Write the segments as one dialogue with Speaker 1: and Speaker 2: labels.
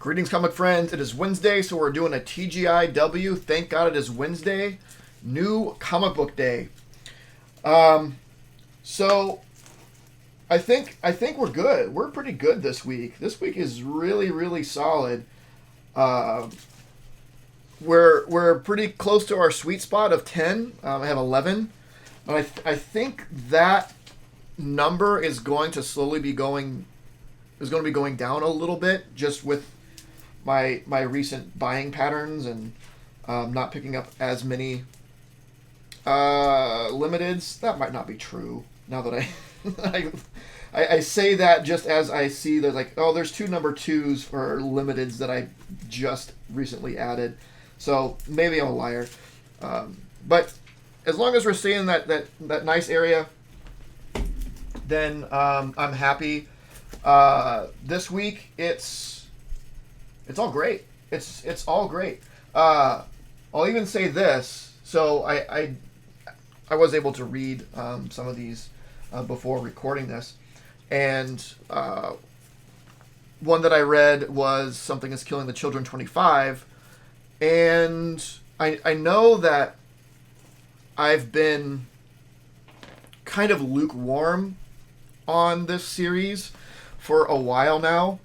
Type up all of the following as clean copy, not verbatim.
Speaker 1: Greetings, comic friends. It is Wednesday, so we're doing a TGIW. Thank God it is Wednesday. New comic book day. So I think we're good. We're pretty good this week. This week is really solid. We're pretty close to our sweet spot of 10. I have 11. I think that number is going to slowly be going down a little bit, just with my recent buying patterns and not picking up as many limiteds. That might not be true. Now that I say that just as I see there's two number 2s for limiteds that I just recently added. So maybe I'm a liar. But as long as we're staying in that nice area, then I'm happy. This week it's all great. It's all great. I'll even say this. So I was able to read some of these before recording this, and one that I read was Something is Killing the Children 25, and I know that I've been kind of lukewarm on this series for a while now,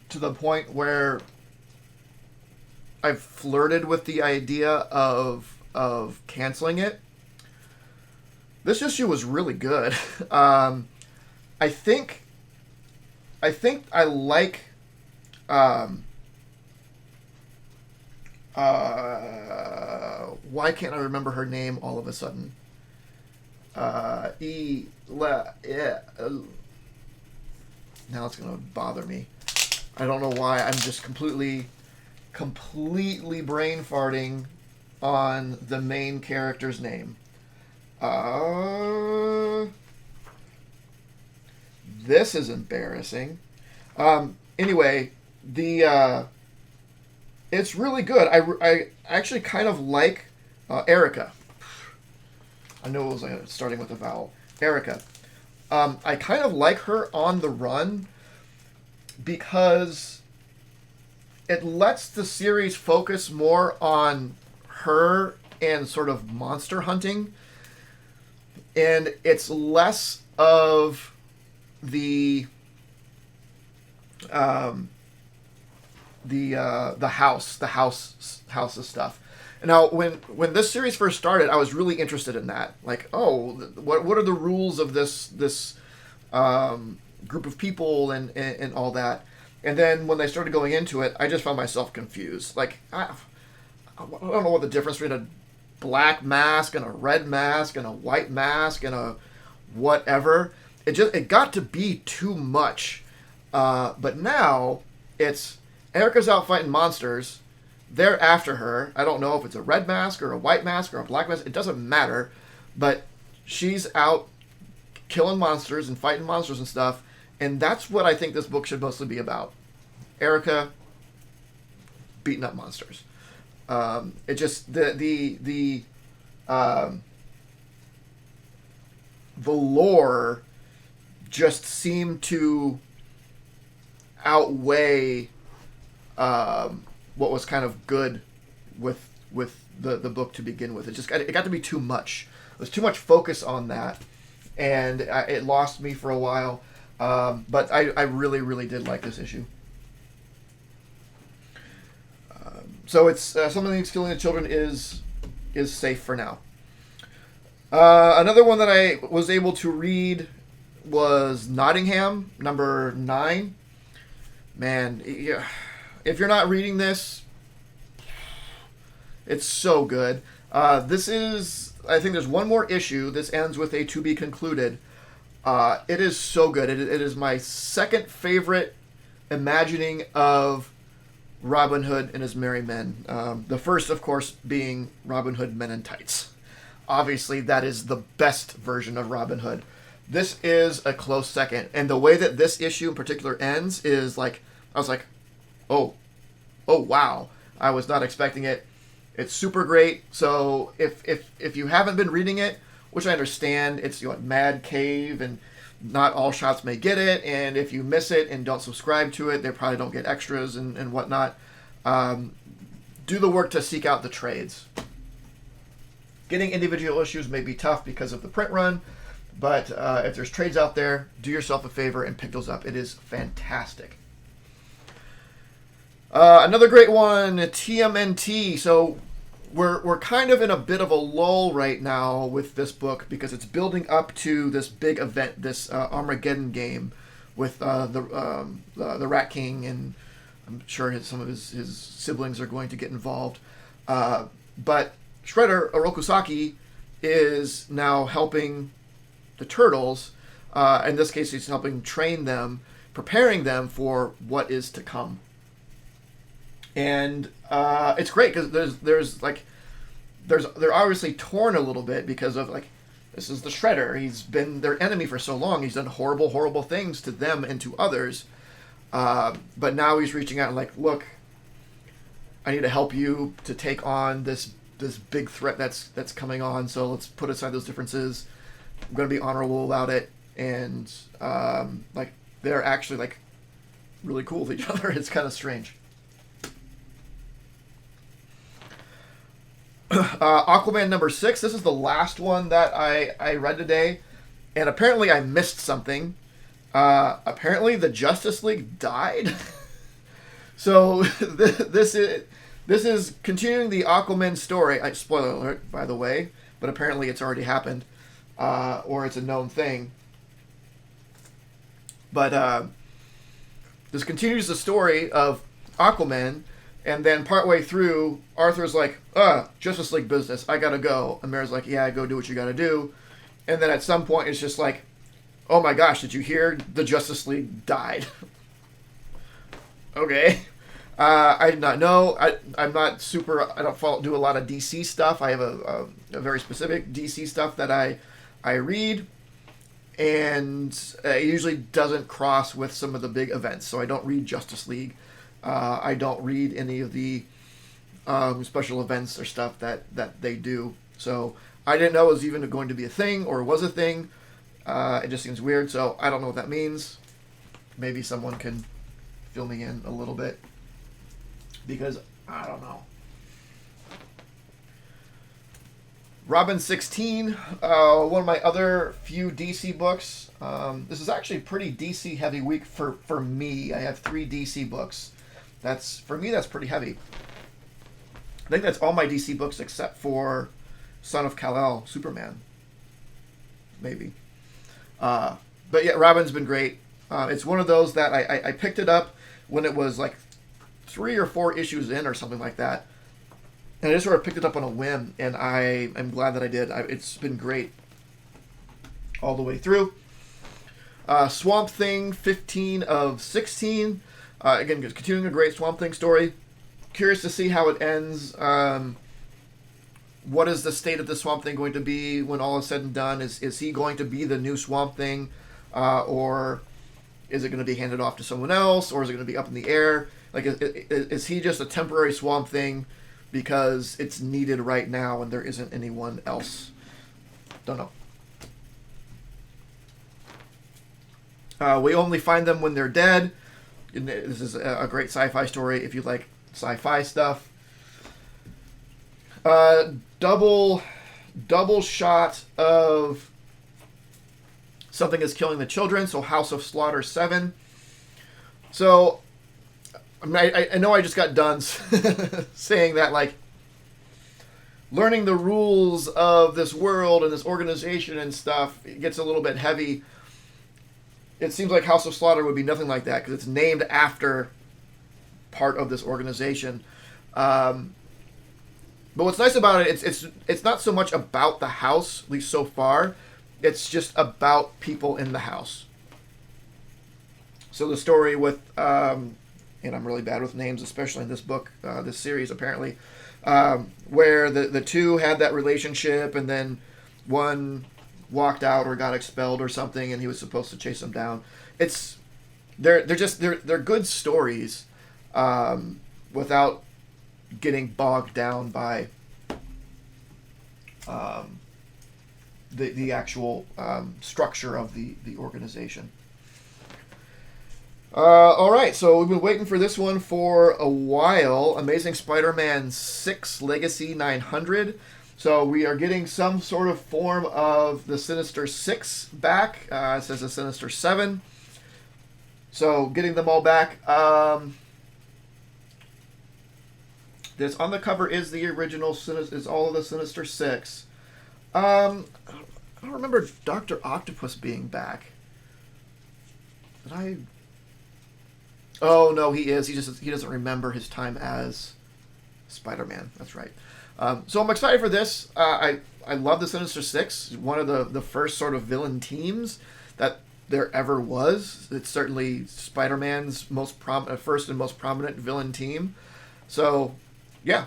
Speaker 1: to the point where I've flirted with the idea of canceling it. This issue was really good. I think I like why can't I remember her name all of a sudden? Now it's gonna bother me. I don't know why. I'm just completely brain farting on the main character's name. This is embarrassing. Anyway, it's really good. I actually kind of like Erica. I know it was starting with a vowel. Erica. I kind of like her on the run because it lets the series focus more on her and sort of monster hunting, and it's less of the house stuff. Now, when this series first started, I was really interested in that. Like, what are the rules of this group of people and all that? And then when they started going into it, I just found myself confused. Like, I don't know what the difference between a black mask and a red mask and a white mask and a whatever. It got to be too much. But now it's Erica's out fighting monsters. They're after her. I don't know if it's a red mask or a white mask or a black mask. It doesn't matter. But she's out killing monsters and fighting monsters and stuff. And that's what I think this book should mostly be about. Erica beating up monsters. It just the lore just seemed to outweigh what was kind of good with the book to begin with. It got to be too much. There was too much focus on that, and it lost me for a while. But I really did like this issue. So it's Something That's Killing the Children is safe for now. Another one that I was able to read was Nottingham, number 9. Man, if you're not reading this, it's so good. This is, I think there's one more issue. This ends with a to be concluded. It is so good. It is my second favorite imagining of Robin Hood and his merry men. The first, of course, being Robin Hood Men in Tights. Obviously, that is the best version of Robin Hood. This is a close second. And the way that this issue in particular ends is like, I was like, oh wow. I was not expecting it. It's super great. So if you haven't been reading it, which I understand, it's Mad Cave and not all shops may get it, and if you miss it and don't subscribe to it, they probably don't get extras and whatnot. Do the work to seek out the trades. Getting individual issues may be tough because of the print run, but if there's trades out there, do yourself a favor and pick those up. It is fantastic. Another great one, TMNT. So we're kind of in a bit of a lull right now with this book because it's building up to this big event, this Armageddon game with the Rat King, and I'm sure some of his siblings are going to get involved. But Shredder Orokusaki is now helping the Turtles. In this case, he's helping train them, preparing them for what is to come. And it's great because they're obviously torn a little bit because of like, this is the Shredder. He's been their enemy for so long. He's done horrible things to them and to others. But now he's reaching out and like, look, I need to help you to take on this big threat that's coming on. So let's put aside those differences. I'm going to be honorable about it. And like they're actually like really cool with each other. It's kind of strange. Aquaman number 6. This is the last one that I read today, and apparently I missed something. Apparently the Justice League died. So this is continuing the Aquaman story. Spoiler alert, by the way, but apparently it's already happened, or it's a known thing. But this continues the story of Aquaman. And then partway through, Arthur's like, Justice League business, I gotta go. And Mara's like, yeah, go do what you gotta do. And then at some point, it's just like, oh my gosh, did you hear? The Justice League died. Okay. I did not know. I'm not super, I don't do a lot of DC stuff. I have a very specific DC stuff that I read. And it usually doesn't cross with some of the big events. So I don't read Justice League. I don't read any of the special events or stuff that they do. So I didn't know it was even going to be a thing or was a thing. It just seems weird. So I don't know what that means. Maybe someone can fill me in a little bit. Because I don't know. Robin 16, one of my other few DC books. This is actually a pretty DC heavy week for me. I have 3 DC books. For me, that's pretty heavy. I think that's all my DC books except for Son of Kal-El, Superman. Maybe. But yeah, Robin's been great. It's one of those that I picked it up when it was like 3 or 4 issues in or something like that. And I just sort of picked it up on a whim, and I am glad that I did. It's been great all the way through. Swamp Thing 15 of 16. Again, continuing a great Swamp Thing story. Curious to see how it ends. What is the state of the Swamp Thing going to be when all is said and done? Is he going to be the new Swamp Thing? Or is it going to be handed off to someone else? Or is it going to be up in the air? Like, is he just a temporary Swamp Thing because it's needed right now and there isn't anyone else? Don't know. We only find them when they're dead. This is a great sci-fi story if you like sci-fi stuff. Double shot of Something is Killing the Children, so House of Slaughter 7. So, I know I just got done saying that, like, learning the rules of this world and this organization and stuff, it gets a little bit heavy. It seems like House of Slaughter would be nothing like that because it's named after part of this organization. But what's nice about it, it's not so much about the house, at least so far. It's just about people in the house. So the story with, and I'm really bad with names, especially in this book, this series apparently, where the two had that relationship and then one walked out or got expelled or something, and he was supposed to chase them down. They're good stories, without getting bogged down by the actual structure of the organization. All right, so we've been waiting for this one for a while. Amazing Spider-Man 6 Legacy 900. So we are getting some sort of form of the Sinister Six back. It says the Sinister Seven. So getting them all back. This on the cover is the original is all of the Sinister Six. I don't remember Dr. Octopus being back. Did I? Oh no, he is. He doesn't remember his time as Spider-Man. That's right. So I'm excited for this. I love the Sinister Six. One of the first sort of villain teams that there ever was. It's certainly Spider-Man's first and most prominent villain team. So yeah,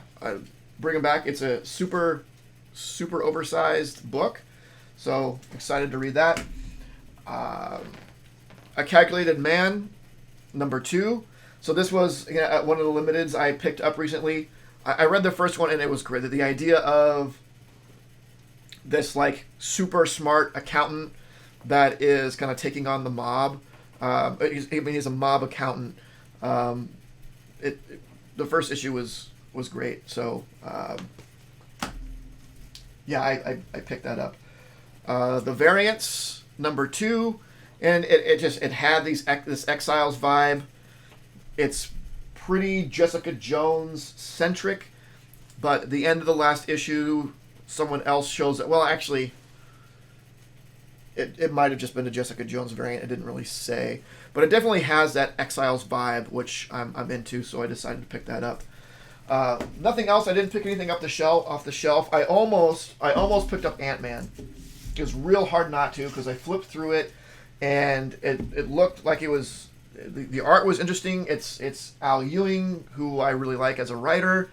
Speaker 1: bring him back. It's a super oversized book. So excited to read that. A Calculated Man, number 2. So this was one of the limiteds I picked up recently. I read the first one and it was great. The idea of this like super smart accountant that is kind of taking on the mob. He's a mob accountant. The first issue was great. So yeah, I picked that up. The Variants, number 2. And it had this Exiles vibe. It's pretty Jessica Jones centric, but the end of the last issue, someone else shows it. Well, actually, it might have just been a Jessica Jones variant. It didn't really say, but it definitely has that Exiles vibe, which I'm into. So I decided to pick that up. Nothing else. I didn't pick anything off the shelf. I almost picked up Ant-Man. It was real hard not to because I flipped through it. And it looked like it was the art was interesting. It's Al Ewing, who I really like as a writer,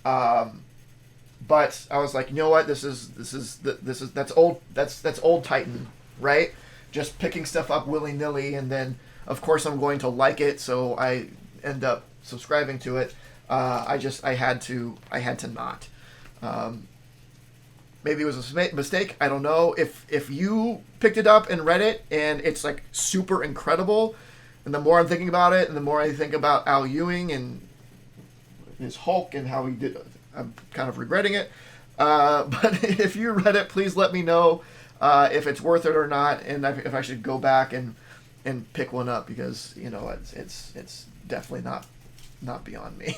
Speaker 1: but I was like, you know what, that's old Titan, right? Just picking stuff up willy nilly, and then of course I'm going to like it, so I end up subscribing to it. I had to not. Maybe it was a mistake. I don't know. If you picked it up and read it and it's like super incredible, and the more I'm thinking about it and the more I think about Al Ewing and his Hulk and how he did, I'm kind of regretting it. But if you read it, please let me know if it's worth it or not, and if I should go back and pick one up, because it's definitely not beyond me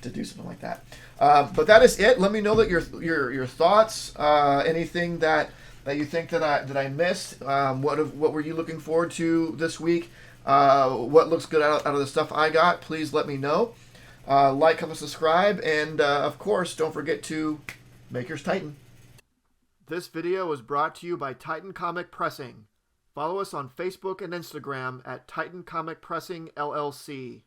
Speaker 1: to do something like that. But that is it. Let me know that your thoughts, anything that you think that I missed. What were you looking forward to this week? What looks good out of the stuff I got? Please let me know. Like, comment, subscribe, and of course, don't forget to make yours Titan. This video was brought to you by Titan Comic Pressing. Follow us on Facebook and Instagram at Titan Comic Pressing LLC.